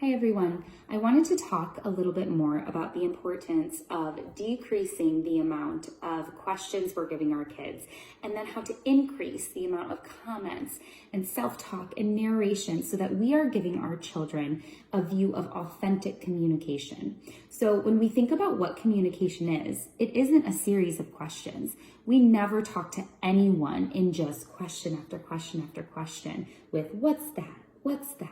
Hi everyone. I wanted to talk a little bit more about the importance of decreasing the amount of questions we're giving our kids, and then how to increase the amount of comments and self-talk and narration so that we are giving our children a view of authentic communication. So when we think about what communication is, it isn't a series of questions. We never talk to anyone in just question after question after question with what's that? What's that?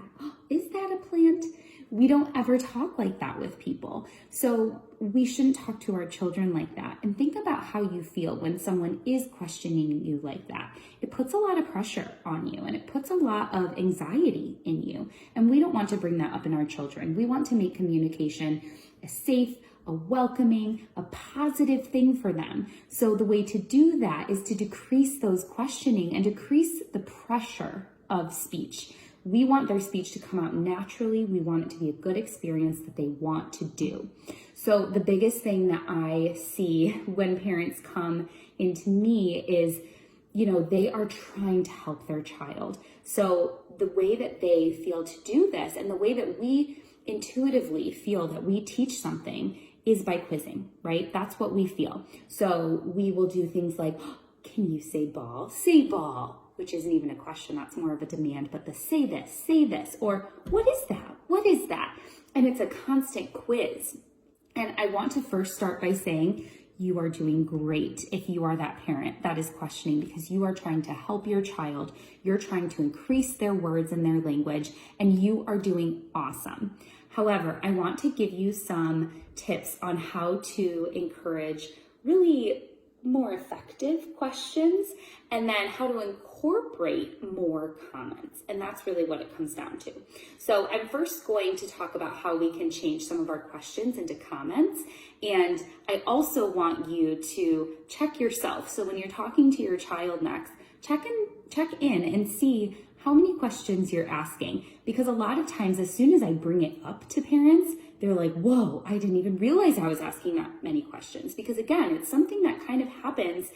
Is that a plant? We don't ever talk like that with people. So we shouldn't talk to our children like that. And think about how you feel when someone is questioning you like that. It puts a lot of pressure on you and it puts a lot of anxiety in you. And we don't want to bring that up in our children. We want to make communication a safe, a welcoming, a positive thing for them. So the way to do that is to decrease those questioning and decrease the pressure of speech. We want their speech to come out naturally. We want it to be a good experience that they want to do. So the biggest thing that I see when parents come into me is, they are trying to help their child. So the way that they feel to do this and the way that we intuitively feel that we teach something is by quizzing, right? That's what we feel. So we will do things like, can you say ball? Say ball. Which isn't even a question, that's more of a demand, but the say this, or what is that? What is that? And it's a constant quiz. And I want to first start by saying you are doing great if you are that parent that is questioning, because you are trying to help your child. You're trying to increase their words and their language, and you are doing awesome. However, I want to give you some tips on how to encourage really more effective questions, and then how to incorporate more comments. And that's really what it comes down to. So I'm first going to talk about how we can change some of our questions into comments. And I also want you to check yourself. So when you're talking to your child next, check in and see how many questions you're asking. Because a lot of times, as soon as I bring it up to parents, they're like, whoa, I didn't even realize I was asking that many questions. Because again, it's something that kind of happens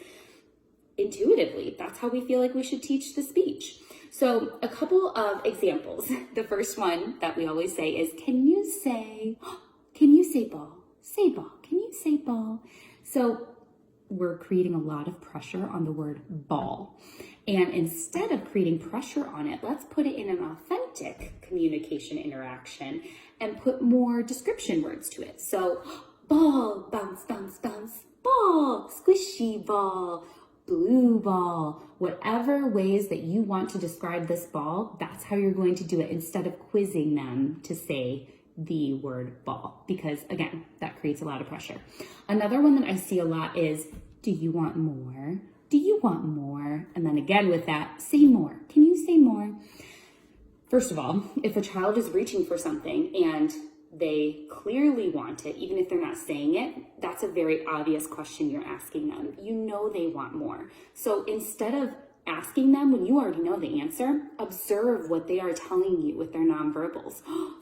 intuitively. That's how we feel like we should teach the speech. So a couple of examples. The first one that we always say is, can you say ball? Say ball. Can you say ball? So we're creating a lot of pressure on the word ball. And instead of creating pressure on it, let's put it in an authentic communication interaction and put more description words to it. So ball, bounce, bounce, bounce, ball, squishy ball, blue ball, whatever ways that you want to describe this ball, that's how you're going to do it, instead of quizzing them to say the word ball, because again, that creates a lot of pressure. Another one that I see a lot is, do you want more? Do you want more? And then again with that, say more. Can you say more? First of all, if a child is reaching for something and they clearly want it, even if they're not saying it, that's a very obvious question you're asking them. You know they want more. So instead of asking them when you already know the answer, observe what they are telling you with their nonverbals.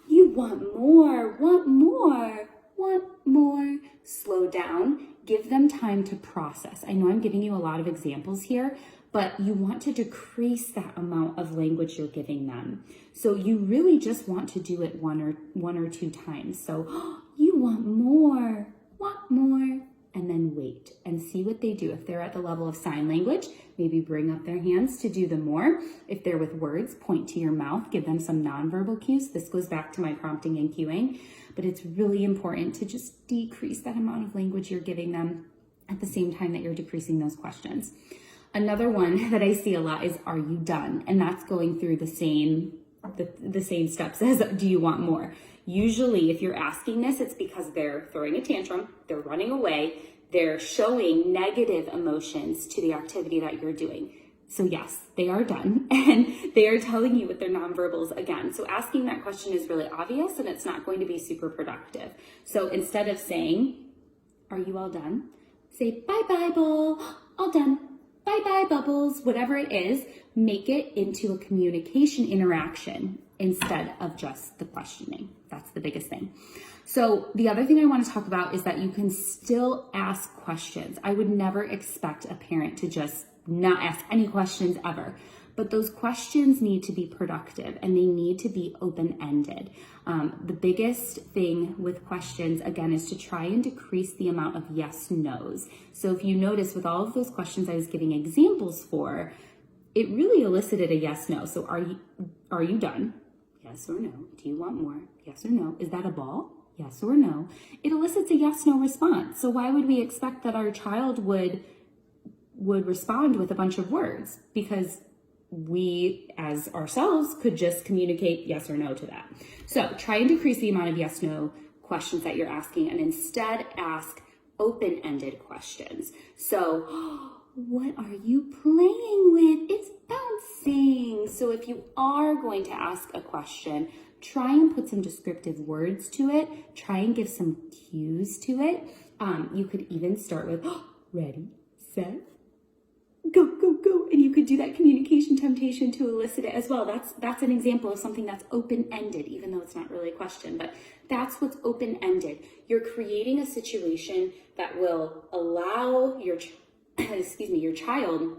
You want more, want more, want more. Slow down, give them time to process. I know I'm giving you a lot of examples here, but you want to decrease that amount of language you're giving them. So you really just want to do it one or two times. So you want more, and then wait and see what they do. If they're at the level of sign language, maybe bring up their hands to do the more. If they're with words, point to your mouth, give them some nonverbal cues. This goes back to my prompting and cueing, but it's really important to just decrease that amount of language you're giving them at the same time that you're decreasing those questions. Another one that I see a lot is, are you done? And that's going through the same steps as, do you want more? Usually if you're asking this, it's because they're throwing a tantrum, they're running away, they're showing negative emotions to the activity that you're doing. So yes, they are done and they are telling you with their nonverbals again. So asking that question is really obvious and it's not going to be super productive. So instead of saying, are you all done? Say, bye-bye, ball, all done. Bye-bye, bubbles, whatever it is, make it into a communication interaction instead of just the questioning. That's the biggest thing. So the other thing I want to talk about is that you can still ask questions. I would never expect a parent to just not ask any questions ever. but those questions need to be productive and they need to be open-ended. The biggest thing with questions, again, is to try and decrease the amount of yes, no's. So if you notice with all of those questions I was giving examples for, it really elicited a yes, no. So are you done? Yes or no. Do you want more? Yes or no. Is that a ball? Yes or no. It elicits a yes, no response. So why would we expect that our child would respond with a bunch of words? Because we as ourselves could just communicate yes or no to that. So try and decrease the amount of yes, no questions that you're asking and instead ask open-ended questions. So, what are you playing with? It's bouncing. So if you are going to ask a question, try and put some descriptive words to it. Try and give some cues to it. You could even start with ready, set, go, go, go. And you could do that communication temptation to elicit it as well. That's an example of something that's open-ended, even though it's not really a question, but that's what's open-ended. You're creating a situation that will allow your child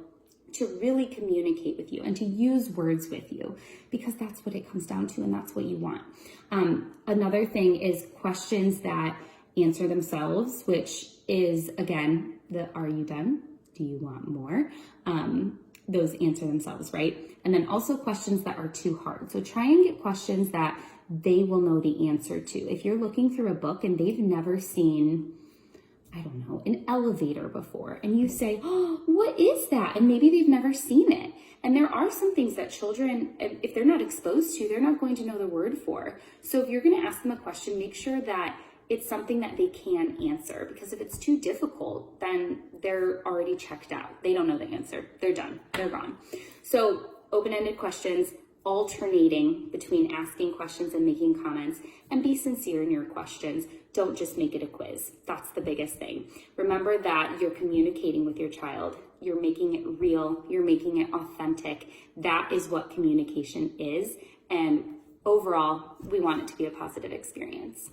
to really communicate with you and to use words with you, because that's what it comes down to and that's what you want. Another thing is questions that answer themselves, which is, again, are you done? Do you want more? Those answer themselves, right? And then also questions that are too hard. So try and get questions that they will know the answer to. If you're looking through a book and they've never seen, I don't know, an elevator before, and you say, oh, what is that? And maybe they've never seen it. And there are some things that children, if they're not exposed to, they're not going to know the word for. So if you're going to ask them a question, make sure that it's something that they can answer, because if it's too difficult, then they're already checked out. They don't know the answer. They're done. They're gone. So open-ended questions, alternating between asking questions and making comments, and be sincere in your questions. Don't just make it a quiz. That's the biggest thing. Remember that you're communicating with your child. You're making it real. You're making it authentic. That is what communication is. And overall, we want it to be a positive experience.